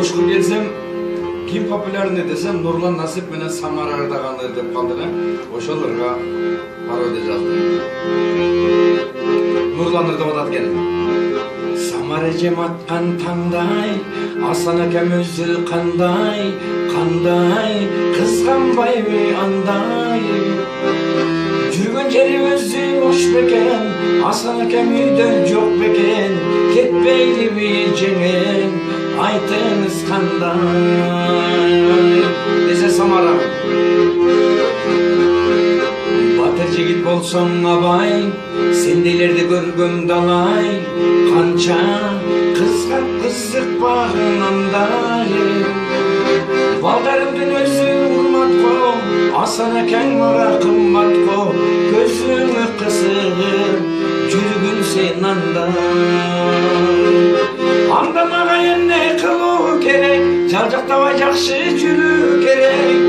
Ошко келсем, ким популярный десем, Нурлан Насип менен Самара Ардаганы деп калды эле. Ошолорго пародия жаздым. Нурлан деп атат экен. Самара жем аткан таңдай, Асан акем өзү кандай, кызганбайбы андай. Жүргөн жери өзү бош бекен, Асан акем үйдө жок бекен, кетпейдиби жеңем, айтыңыз кандай десе Самара. Батыр жигит болсоң абай, сендейлерди көргөм далай, канча кызга кызык багынандай. Балдарымдын өзү урмат го, Асан акең мага кымбат го, көзүңө кысылып жүргүн сен андай. Анда мага эмне кылуу керек, жалжактабай жакшы жүрүү керек.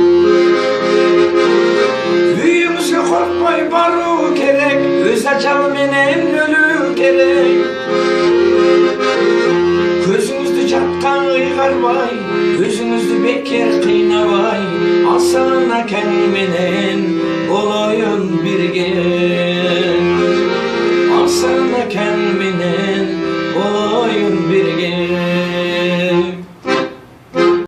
Үйүңүзгө коркпой баруу керек, өз ажалы менен өлүү керек. Көзүңүздү жатка ыйгарбай, өзүңүздү бекер кыйнабай, Асан акең менен болоюн бирге. Асан